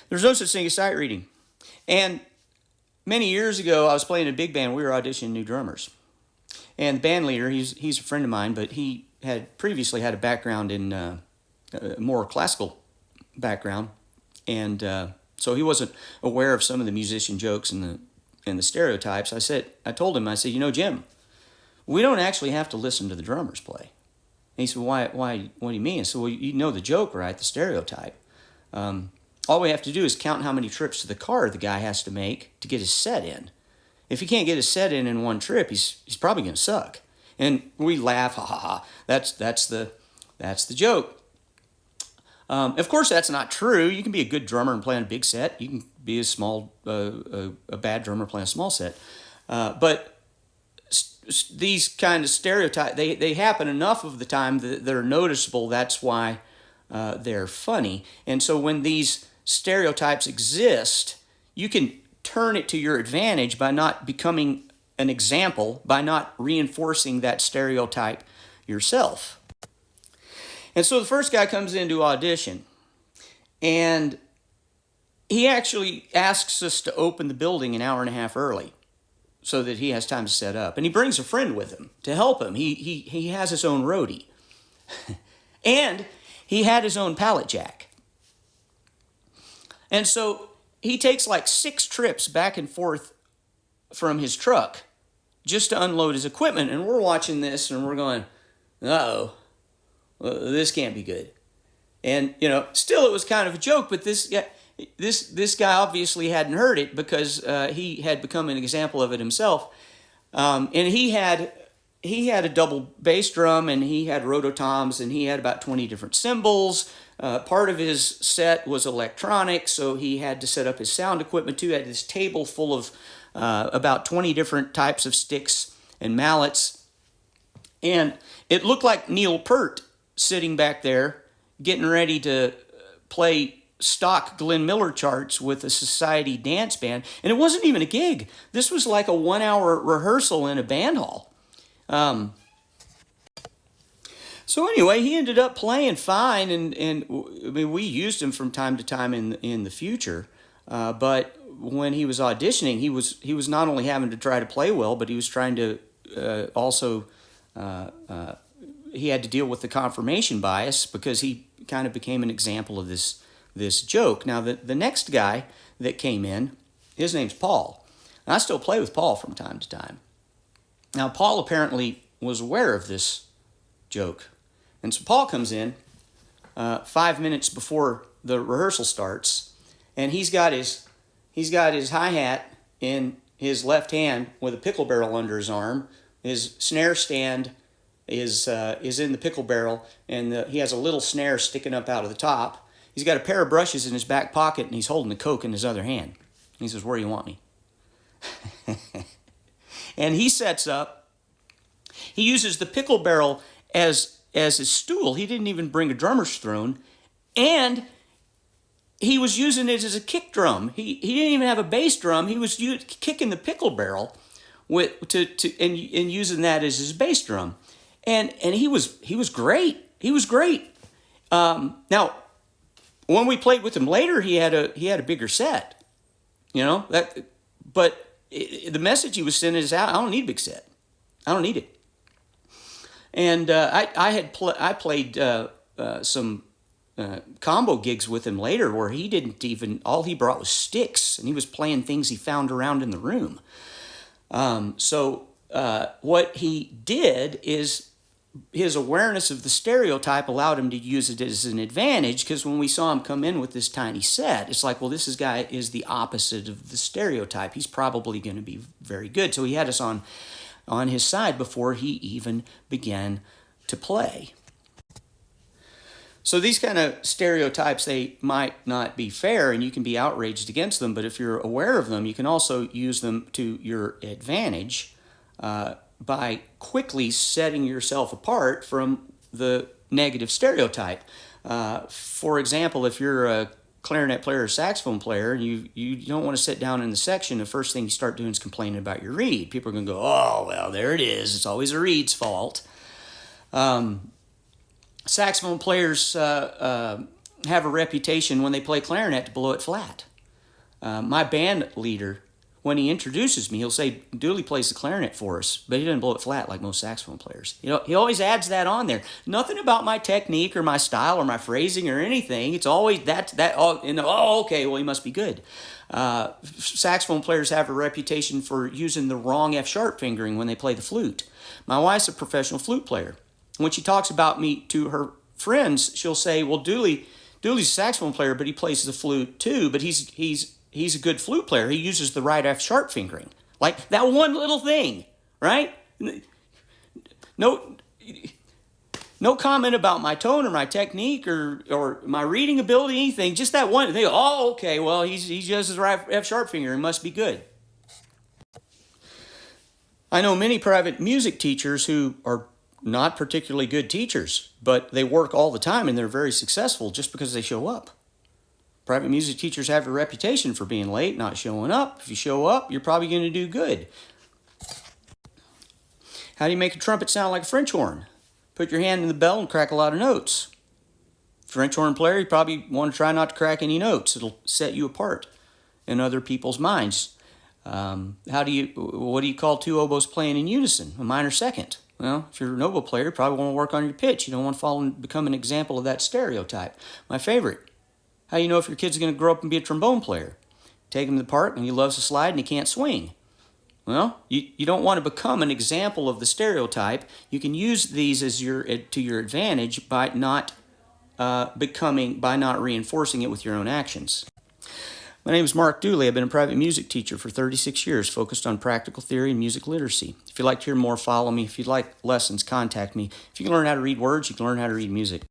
There's no such thing as sight reading. And many years ago, I was playing in a big band. We were auditioning new drummers. And the band leader, he's a friend of mine, but he had previously had a background in more classical background. And so he wasn't aware of some of the musician jokes and the stereotypes. I told him, Jim, we don't actually have to listen to the drummers play. And he said, why, what do you mean? I said, well, you know the joke, right? The stereotype. All we have to do is count how many trips to the car the guy has to make to get his set in. If he can't get his set in one trip, he's probably going to suck. And we laugh, ha ha ha. That's the joke. Of course, that's not true. You can be a good drummer and play on a big set. You can be a bad drummer playing a small set. But these kind of stereotypes, they happen enough of the time that they're noticeable. That's why they're funny. And so when these stereotypes exist, you can turn it to your advantage by not becoming an example, by not reinforcing that stereotype yourself. And so the first guy comes in to audition, and he actually asks us to open the building an hour and a half early so that he has time to set up. And he brings a friend with him to help him. He has his own roadie. And he had his own pallet jack. And so he takes like 6 trips back and forth from his truck just to unload his equipment. And we're watching this and we're going, uh-oh, this can't be good. And, still it was kind of a joke, but this guy obviously hadn't heard it because he had become an example of it himself. And he had a double bass drum, and he had rototoms, and he had about 20 different cymbals. Part of his set was electronic, so he had to set up his sound equipment too. He had this table full of about 20 different types of sticks and mallets. And it looked like Neil Peart sitting back there getting ready to play stock Glenn Miller charts with a society dance band. And it wasn't even a gig. This was like a 1-hour rehearsal in a band hall. So anyway, he ended up playing fine, and I mean, we used him from time to time in the future. But when he was auditioning, he was not only having to try to play well, but he was trying to also he had to deal with the confirmation bias because he kind of became an example of this joke. Now the next guy that came in, his name's Paul, and I still play with Paul from time to time. Now Paul apparently was aware of this joke. And so Paul comes in 5 minutes before the rehearsal starts, and he's got his hi-hat in his left hand with a pickle barrel under his arm. His snare stand is in the pickle barrel, and he has a little snare sticking up out of the top. He's got a pair of brushes in his back pocket, and he's holding the Coke in his other hand. He says, "Where do you want me?" And he sets up. He uses the pickle barrel as his stool. He didn't even bring a drummer's throne, and he was using it as a kick drum. He didn't even have a bass drum. He was kicking the pickle barrel and using that as his bass drum, and he was great. He was great. Now, when we played with him later, he had a bigger set, but the message he was sending is out. I don't need a big set. I don't need it. And I played some combo gigs with him later where he didn't even, all he brought was sticks, and he was playing things he found around in the room. So what he did is his awareness of the stereotype allowed him to use it as an advantage, because when we saw him come in with this tiny set, it's like, well, this guy is the opposite of the stereotype. He's probably going to be very good. So he had us on his side before he even began to play. So these kind of stereotypes, they might not be fair and you can be outraged against them, but if you're aware of them, you can also use them to your advantage by quickly setting yourself apart from the negative stereotype. For example, if you're a clarinet player or saxophone player, and you don't want to sit down in the section, the first thing you start doing is complaining about your reed. People are going to go, "Oh, well, there it is. It's always a reed's fault." Saxophone players have a reputation when they play clarinet to blow it flat. My band leader, when he introduces me, he'll say, Dooley plays the clarinet for us, but he doesn't blow it flat like most saxophone players. You know, he always adds that on there. Nothing about my technique or my style or my phrasing or anything. It's always okay, well, he must be good. Saxophone players have a reputation for using the wrong F sharp fingering when they play the flute. My wife's a professional flute player. When she talks about me to her friends, she'll say, well, Dooley's a saxophone player, but he plays the flute too, but he's a good flute player. He uses the right F sharp fingering. Like that one little thing, right? No comment about my tone or my technique or my reading ability, anything. Just that one thing. Oh, okay, well, he uses the right F sharp fingering. Must be good. I know many private music teachers who are not particularly good teachers, but they work all the time and they're very successful just because they show up. Private music teachers have a reputation for being late, not showing up. If you show up, you're probably going to do good. How do you make a trumpet sound like a French horn? Put your hand in the bell and crack a lot of notes. French horn player, you probably want to try not to crack any notes. It'll set you apart in other people's minds. What do you call two oboes playing in unison? A minor second. Well, if you're an oboe player, you probably want to work on your pitch. You don't want to follow and become an example of that stereotype. My favorite. How do you know if your kid's going to grow up and be a trombone player? Take him to the park and he loves to slide and he can't swing. Well, you don't want to become an example of the stereotype. You can use these as to your advantage by not reinforcing it with your own actions. My name is Mark Dooley. I've been a private music teacher for 36 years, focused on practical theory and music literacy. If you'd like to hear more, follow me. If you'd like lessons, contact me. If you can learn how to read words, you can learn how to read music.